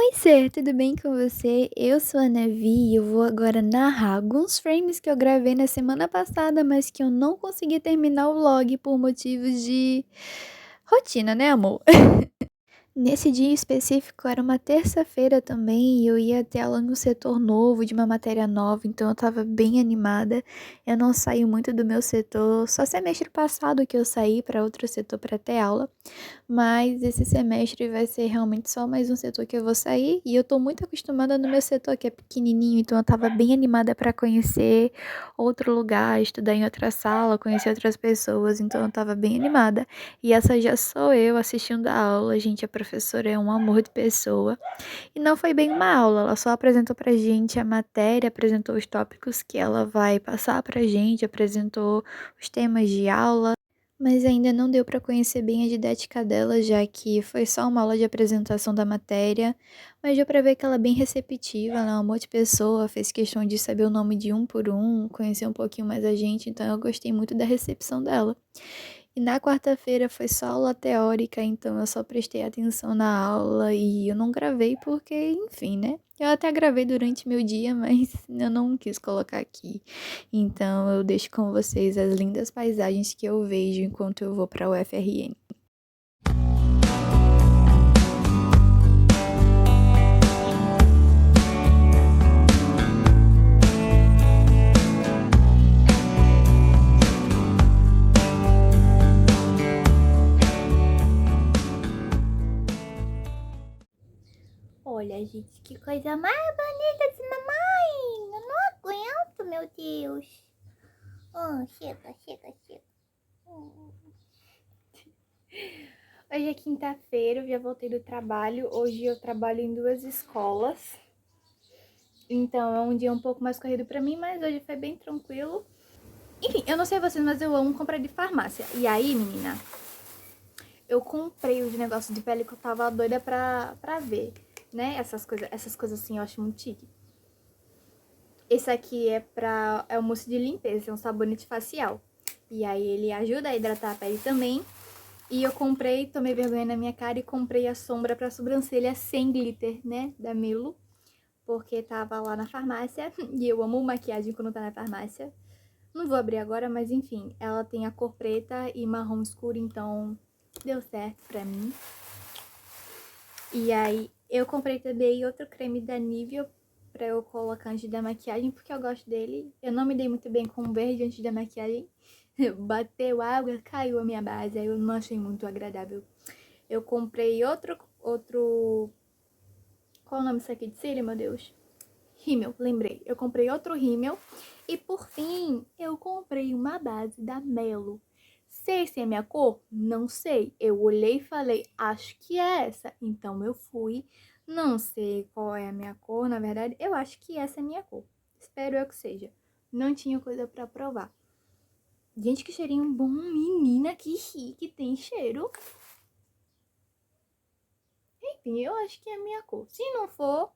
Oi, Ser, tudo bem com você? Eu sou a Navi e eu vou agora narrar alguns frames que eu gravei na semana passada, mas que eu não consegui terminar o vlog por motivos de rotina, né, amor? Nesse dia específico era uma terça-feira também e eu ia ter aula no setor novo, de uma matéria nova, então eu tava bem animada. Eu não saí muito do meu setor, só semestre passado que eu saí para outro setor para ter aula. Mas esse semestre vai ser realmente só mais um setor que eu vou sair. E eu tô muito acostumada no meu setor, que é pequenininho, então eu tava bem animada para conhecer outro lugar, estudar em outra sala, conhecer outras pessoas, então eu tava bem animada. E essa já sou eu assistindo a aula, gente, a professora é um amor de pessoa. E não foi bem uma aula, ela só apresentou pra gente a matéria, apresentou os tópicos que ela vai passar pra gente, apresentou os temas de aula. Mas ainda não deu para conhecer bem a didática dela, já que foi só uma aula de apresentação da matéria, mas deu para ver que ela é bem receptiva, ela é um amor de pessoa, fez questão de saber o nome de um por um, conhecer um pouquinho mais a gente, então eu gostei muito da recepção dela. E na quarta-feira foi só aula teórica, então eu só prestei atenção na aula e eu não gravei porque, enfim, né? Eu até gravei durante meu dia, mas eu não quis colocar aqui. Então eu deixo com vocês as lindas paisagens que eu vejo enquanto eu vou para o UFRN. Olha, gente, que coisa mais bonita de mamãe! Eu não aguento, meu Deus! Chega. Hoje é quinta-feira, eu já voltei do trabalho. Hoje eu trabalho em 2 escolas. Então é um dia um pouco mais corrido pra mim, mas hoje foi bem tranquilo. Enfim, eu não sei vocês, mas eu amo comprar de farmácia. E aí, menina, eu comprei os negócios de pele que eu tava doida pra ver, né? Essas coisas assim eu acho muito chique. Esse aqui é o mousse de limpeza, é um sabonete facial. E aí ele ajuda a hidratar a pele também. E eu comprei, tomei vergonha na minha cara e comprei a sombra pra sobrancelha sem glitter, né, da Milo. Porque tava lá na farmácia e eu amo maquiagem quando tá na farmácia. Não vou abrir agora, mas enfim, ela tem a cor preta e marrom escuro, então deu certo pra mim. E aí eu comprei também outro creme da Nivea pra eu colocar antes da maquiagem, porque eu gosto dele. Eu não me dei muito bem com o verde antes da maquiagem. Bateu água, caiu a minha base, aí eu não achei muito agradável. Eu comprei outro... Qual é o nome disso aqui de cílio, meu Deus? Rímel, lembrei. Eu comprei outro rímel. E por fim, eu comprei uma base da Melo. Sei se é minha cor? Não sei. Eu olhei e falei, acho que é essa. Então eu fui. Não sei qual é a minha cor, na verdade. Eu acho que essa é a minha cor. Espero eu que seja. Não tinha coisa pra provar. Gente, que cheirinho bom. Menina, que chique. Tem cheiro. Enfim, eu acho que é a minha cor. Se não for,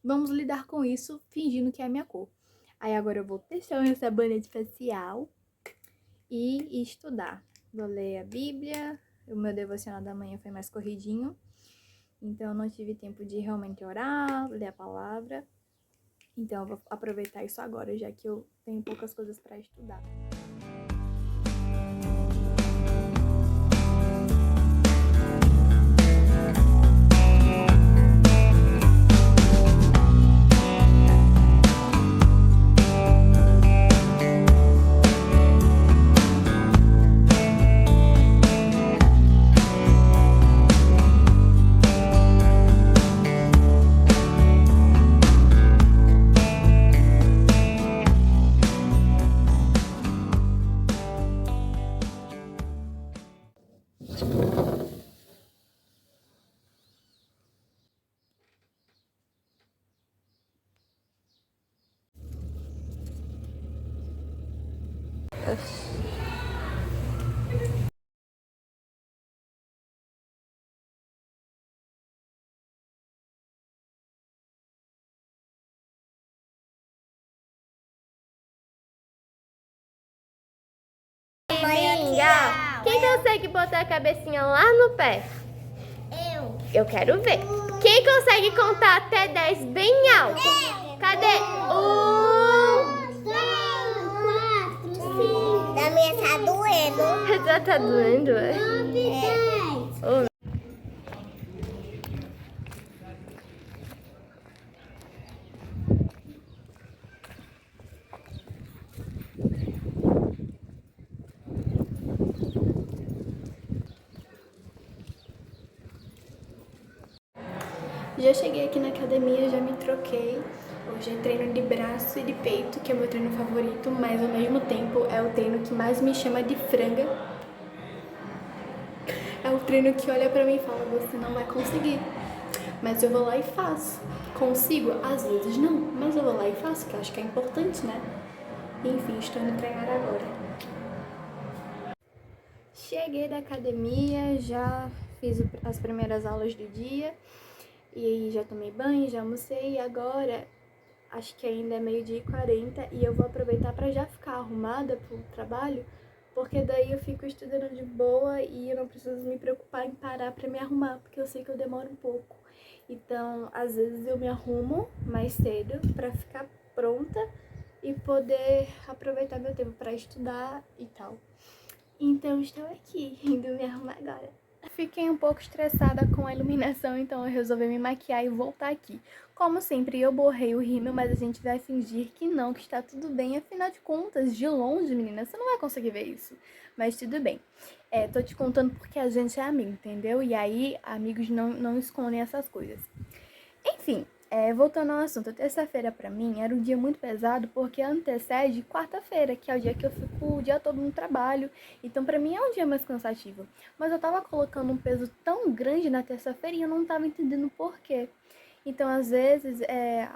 vamos lidar com isso fingindo que é a minha cor. Aí agora eu vou testar o meu sabonete facial e estudar. Vou ler a Bíblia. O meu devocional da manhã foi mais corridinho. Então eu não tive tempo de realmente orar, ler a palavra. Então eu vou aproveitar isso agora, já que eu tenho poucas coisas para estudar. Quem consegue botar a cabecinha lá no pé? Eu quero ver. Quem consegue contar até 10 bem alto? Cadê? 4, 5. Da minha tá doendo. Já tá doendo, é? 9, 10. Já cheguei aqui na academia, já me troquei. Hoje é treino de braço e de peito, que é o meu treino favorito, mas ao mesmo tempo é o treino que mais me chama de franga. É o treino que olha pra mim e fala, você não vai conseguir. Mas eu vou lá e faço. Consigo? Às vezes não, mas eu vou lá e faço, que eu acho que é importante, né? Enfim, estou indo treinar agora. Cheguei da academia, já fiz as primeiras aulas do dia. E aí já tomei banho, já almocei e agora acho que ainda é 12h40 e eu vou aproveitar para já ficar arrumada pro trabalho, porque daí eu fico estudando de boa e eu não preciso me preocupar em parar para me arrumar, porque eu sei que eu demoro um pouco. Então, às vezes eu me arrumo mais cedo para ficar pronta e poder aproveitar meu tempo para estudar e tal. Então, estou aqui, indo me arrumar agora. Fiquei um pouco estressada com a iluminação, então eu resolvi me maquiar e voltar aqui. Como sempre, eu borrei o rímel, mas a gente vai fingir que não, que está tudo bem. Afinal de contas, de longe, menina, você não vai conseguir ver isso. Mas tudo bem. Tô te contando porque a gente é amigo, entendeu? E aí, amigos não escondem essas coisas. Enfim, voltando ao assunto, terça-feira pra mim era um dia muito pesado porque antecede quarta-feira, que é o dia que eu fico o dia todo no trabalho. Então pra mim é um dia mais cansativo. Mas eu tava colocando um peso tão grande na terça-feira e eu não tava entendendo por quê. Então, às vezes,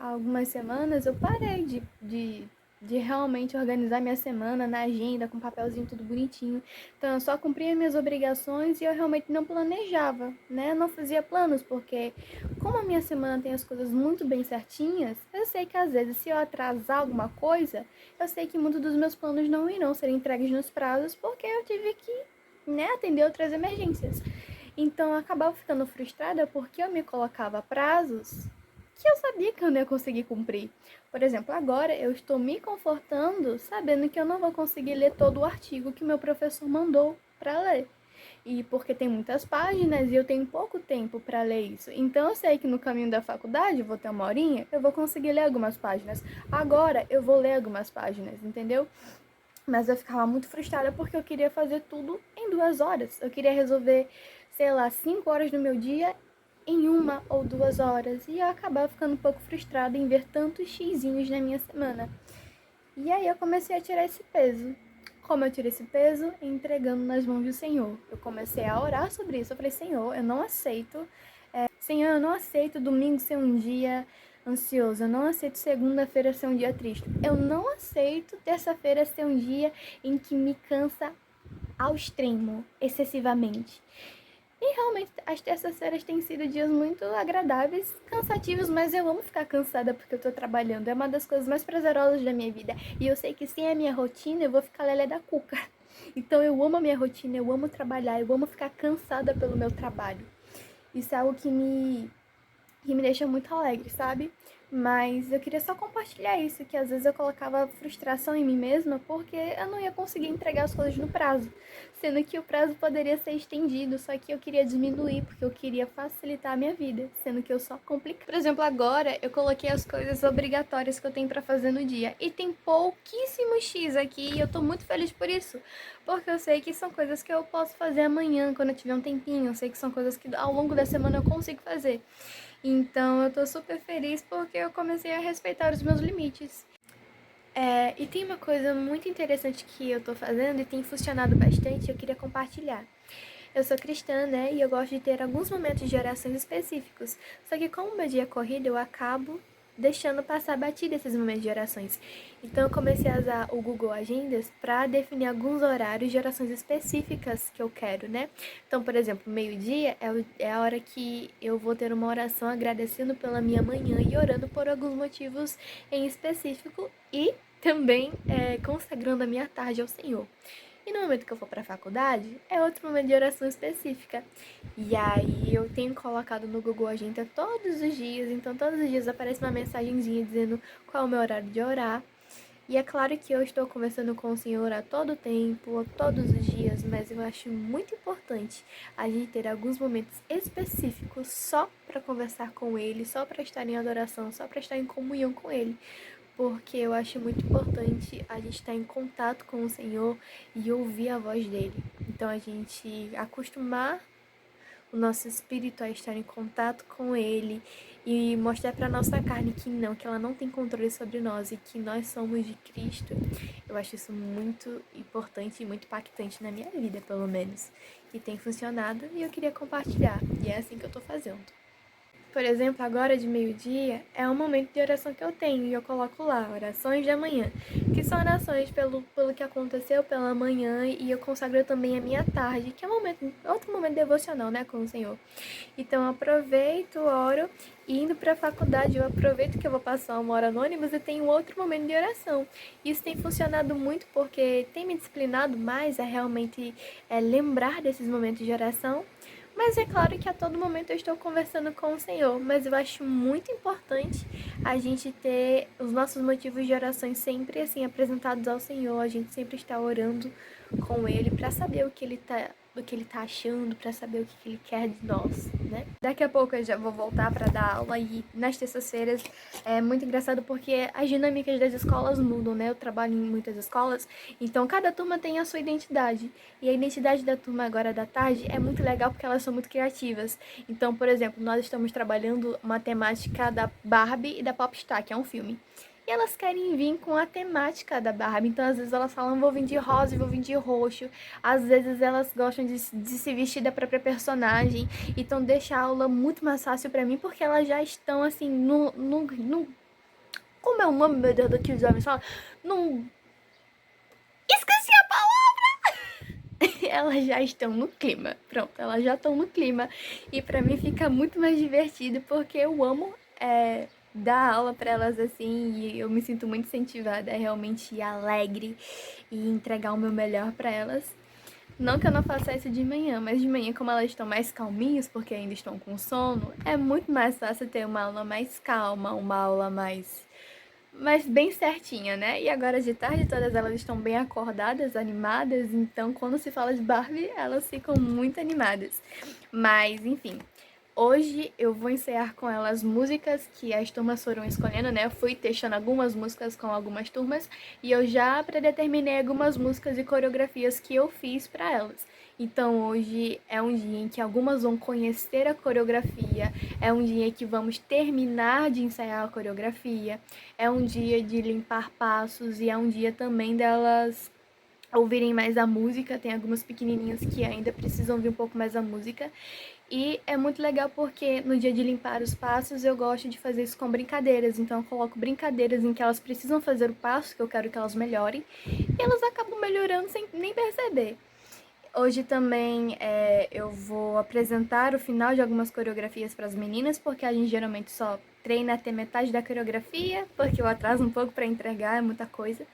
algumas semanas eu parei de realmente organizar minha semana na agenda, com papelzinho tudo bonitinho. Então, eu só cumpria minhas obrigações e eu realmente não planejava, né? Eu não fazia planos, porque como a minha semana tem as coisas muito bem certinhas, eu sei que às vezes, se eu atrasar alguma coisa, eu sei que muitos dos meus planos não irão ser entregues nos prazos, porque eu tive que, né, atender outras emergências. Então, eu acabava ficando frustrada porque eu me colocava prazos que eu sabia que eu não ia conseguir cumprir. Por exemplo, agora eu estou me confortando sabendo que eu não vou conseguir ler todo o artigo que meu professor mandou para ler. E porque tem muitas páginas e eu tenho pouco tempo para ler isso. Então eu sei que no caminho da faculdade, vou ter uma horinha, eu vou conseguir ler algumas páginas. Agora eu vou ler algumas páginas, entendeu? Mas eu ficava muito frustrada porque eu queria fazer tudo em 2 horas. Eu queria resolver, sei lá, 5 horas do meu dia em 1 ou 2 horas. E eu acabava ficando um pouco frustrada em ver tantos xizinhos na minha semana. E aí eu comecei a tirar esse peso. Como eu tirei esse peso? Entregando nas mãos do Senhor. Eu comecei a orar sobre isso. Eu falei, Senhor, eu não aceito. Senhor, eu não aceito domingo ser um dia ansioso. Eu não aceito segunda-feira ser um dia triste. Eu não aceito terça-feira ser um dia em que me cansa ao extremo, excessivamente. E realmente as terças-feiras têm sido dias muito agradáveis, cansativos, mas eu amo ficar cansada porque eu tô trabalhando. É uma das coisas mais prazerosas da minha vida. E eu sei que sem a minha rotina eu vou ficar lelé da cuca. Então eu amo a minha rotina, eu amo trabalhar, eu amo ficar cansada pelo meu trabalho. Isso é algo que me deixa muito alegre, sabe? Mas eu queria só compartilhar isso, que às vezes eu colocava frustração em mim mesma porque eu não ia conseguir entregar as coisas no prazo. Sendo que o prazo poderia ser estendido, só que eu queria diminuir, porque eu queria facilitar a minha vida, sendo que eu só complico. Por exemplo, agora eu coloquei as coisas obrigatórias que eu tenho pra fazer no dia. E tem pouquíssimo X aqui e eu tô muito feliz por isso. Porque eu sei que são coisas que eu posso fazer amanhã, quando eu tiver um tempinho. Eu sei que são coisas que ao longo da semana eu consigo fazer. Então eu tô super feliz porque eu comecei a respeitar os meus limites. E tem uma coisa muito interessante que eu tô fazendo e tem funcionado bastante, eu queria compartilhar. Eu sou cristã, né, e eu gosto de ter alguns momentos de orações específicos. Só que como meu dia é corrido, eu acabo deixando passar batida esses momentos de orações. Então eu comecei a usar o Google Agendas para definir alguns horários de orações específicas que eu quero, né? Então, por exemplo, meio-dia é a hora que eu vou ter uma oração agradecendo pela minha manhã e orando por alguns motivos em específico e também consagrando a minha tarde ao Senhor. E no momento que eu for pra faculdade, é outro momento de oração específica. E aí eu tenho colocado no Google Agenda todos os dias, então todos os dias aparece uma mensagenzinha dizendo qual é o meu horário de orar. E é claro que eu estou conversando com o Senhor a todo tempo, todos os dias, mas eu acho muito importante a gente ter alguns momentos específicos só para conversar com Ele, só para estar em adoração, só para estar em comunhão com Ele. Porque eu acho muito importante a gente estar em contato com o Senhor e ouvir a voz dele. Então a gente acostumar o nosso espírito a estar em contato com Ele e mostrar para nossa carne que não, que ela não tem controle sobre nós e que nós somos de Cristo. Eu acho isso muito importante e muito impactante na minha vida, pelo menos. E tem funcionado e eu queria compartilhar. E é assim que eu tô fazendo. Por exemplo, agora de meio-dia é um momento de oração que eu tenho e eu coloco lá, orações da manhã, que são orações pelo que aconteceu pela manhã e eu consagro também a minha tarde, que é outro momento devocional, né, com o Senhor. Então eu aproveito, oro e indo para a faculdade eu aproveito que eu vou passar uma hora anônimos e tenho outro momento de oração. Isso tem funcionado muito porque tem me disciplinado mais a realmente lembrar desses momentos de oração. Mas é claro que a todo momento eu estou conversando com o Senhor, mas eu acho muito importante a gente ter os nossos motivos de oração sempre assim apresentados ao Senhor, a gente sempre está orando com Ele para saber o que Ele tá achando, para saber o que Ele quer de nós, né? Daqui a pouco eu já vou voltar para dar aula e nas terças-feiras é muito engraçado porque as dinâmicas das escolas mudam, né? Eu trabalho em muitas escolas, então cada turma tem a sua identidade. E a identidade da turma agora da tarde é muito legal porque elas são muito criativas. Então, por exemplo, nós estamos trabalhando uma temática da Barbie e da Popstar, que é um filme. E elas querem vir com a temática da Barbie. Então, às vezes, elas falam, vou vir de rosa e vou vir de roxo. Às vezes, elas gostam de se vestir da própria personagem. Então, deixa a aula muito mais fácil pra mim, porque elas já estão, assim, como é o nome, meu Deus, do que os homens falam? Esqueci a palavra! Elas já estão no clima. Pronto, elas já estão no clima. E pra mim fica muito mais divertido, porque eu amo dar aula para elas assim e eu me sinto muito incentivada a realmente ir alegre e entregar o meu melhor para elas. Não que eu não faça isso de manhã, mas de manhã, como elas estão mais calminhas, porque ainda estão com sono, é muito mais fácil ter uma aula mais calma, uma aula mais bem certinha, né? E agora de tarde todas elas estão bem acordadas, animadas, então quando se fala de Barbie, elas ficam muito animadas. Mas, enfim, hoje eu vou ensaiar com elas músicas que as turmas foram escolhendo, né? Eu fui testando algumas músicas com algumas turmas e eu já predeterminei algumas músicas e coreografias que eu fiz para elas. Então hoje é um dia em que algumas vão conhecer a coreografia, é um dia que vamos terminar de ensaiar a coreografia, é um dia de limpar passos e é um dia também delas ouvirem mais a música. Tem algumas pequenininhas que ainda precisam ouvir um pouco mais a música. E é muito legal porque no dia de limpar os passos eu gosto de fazer isso com brincadeiras. Então eu coloco brincadeiras em que elas precisam fazer o passo, que eu quero que elas melhorem, e elas acabam melhorando sem nem perceber. Hoje também eu vou apresentar o final de algumas coreografias para as meninas, porque a gente geralmente só treina até metade da coreografia, porque eu atraso um pouco para entregar, é muita coisa.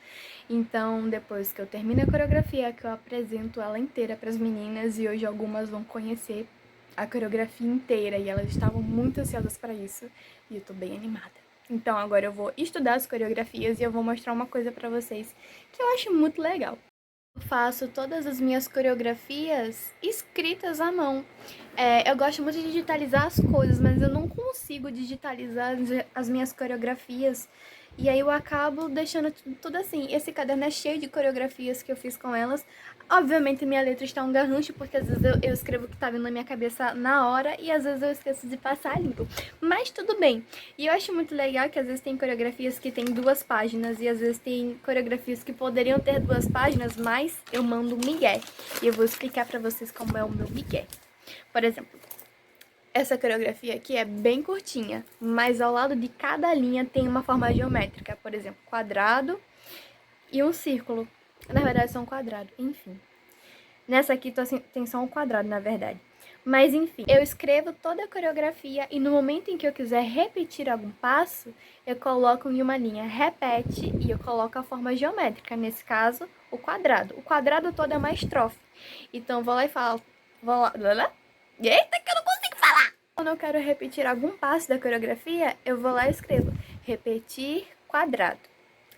Então, depois que eu termino a coreografia, que eu apresento ela inteira para as meninas, e hoje algumas vão conhecer a coreografia inteira, e elas estavam muito ansiosas para isso, e eu tô bem animada. Então, agora eu vou estudar as coreografias e eu vou mostrar uma coisa para vocês que eu acho muito legal. Eu faço todas as minhas coreografias escritas à mão. Eu gosto muito de digitalizar as coisas, mas eu não consigo digitalizar as minhas coreografias. E aí eu acabo deixando tudo assim. Esse caderno é cheio de coreografias que eu fiz com elas. Obviamente minha letra está um garrancho, porque às vezes eu escrevo o que tá vindo na minha cabeça na hora e às vezes eu esqueço de passar limpo. Mas tudo bem. E eu acho muito legal que às vezes tem coreografias que tem 2 páginas e às vezes tem coreografias que poderiam ter 2 páginas, mas eu mando um migué. E eu vou explicar pra vocês como é o meu migué. Por exemplo, essa coreografia aqui é bem curtinha, mas ao lado de cada linha tem uma forma geométrica. Por exemplo, quadrado e um círculo. Na verdade, são um quadrado, enfim. Nessa aqui tem só um quadrado, na verdade. Mas, enfim, eu escrevo toda a coreografia e no momento em que eu quiser repetir algum passo, eu coloco em uma linha repete e eu coloco a forma geométrica. Nesse caso, o quadrado. O quadrado todo é uma estrofe. Então, eu vou lá e falo... Eita, que eu não consigo falar! Quando eu quero repetir algum passo da coreografia, eu vou lá e escrevo repetir quadrado.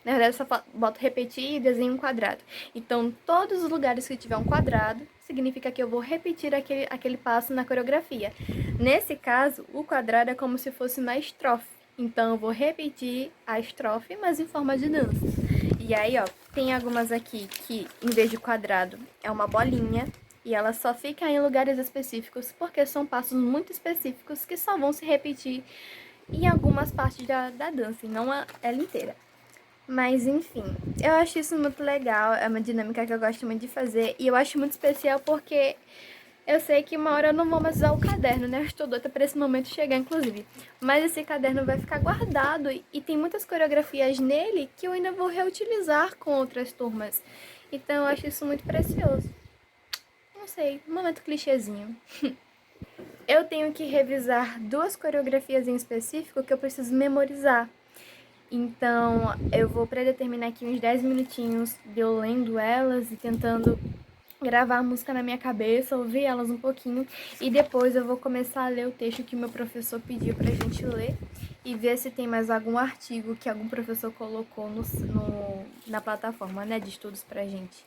Na verdade, eu só boto repetir e desenho um quadrado. Então, todos os lugares que tiver um quadrado, significa que eu vou repetir aquele passo na coreografia. Nesse caso, o quadrado é como se fosse uma estrofe. Então, eu vou repetir a estrofe, mas em forma de dança. E aí, ó, tem algumas aqui que, em vez de quadrado, é uma bolinha. E ela só fica em lugares específicos, porque são passos muito específicos que só vão se repetir em algumas partes da dança, e não ela inteira. Mas, enfim, eu acho isso muito legal, é uma dinâmica que eu gosto muito de fazer. E eu acho muito especial porque eu sei que uma hora eu não vou mais usar o caderno, né? Eu estou doida para esse momento chegar, inclusive. Mas esse caderno vai ficar guardado e tem muitas coreografias nele que eu ainda vou reutilizar com outras turmas. Então eu acho isso muito precioso. Não sei, um momento clichêzinho. Eu tenho que revisar 2 coreografias em específico que eu preciso memorizar. Então, eu vou predeterminar aqui uns 10 minutinhos de eu lendo elas e tentando gravar a música na minha cabeça, ouvir elas um pouquinho. E depois eu vou começar a ler o texto que meu professor pediu pra gente ler e ver se tem mais algum artigo que algum professor colocou na plataforma, né, de estudos pra gente.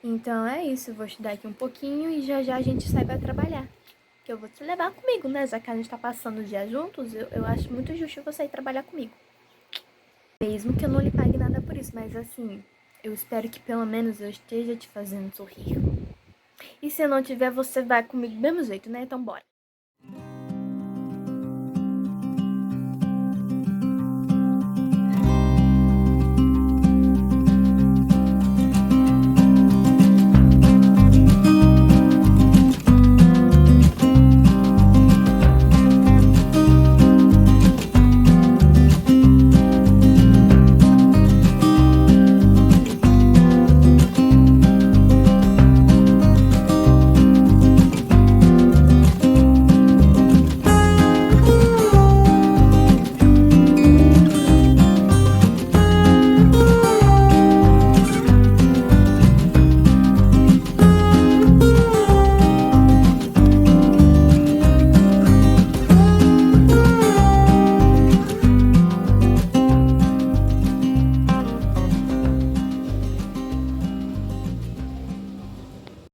Então é isso, eu vou estudar aqui um pouquinho e já já a gente sai pra trabalhar. Que eu vou te levar comigo, né? Já que a gente tá passando o dia juntos, eu acho muito justo você ir trabalhar comigo. Mesmo que eu não lhe pague nada por isso, mas assim, eu espero que pelo menos eu esteja te fazendo sorrir. E se eu não tiver, você vai comigo do mesmo jeito, né? Então bora.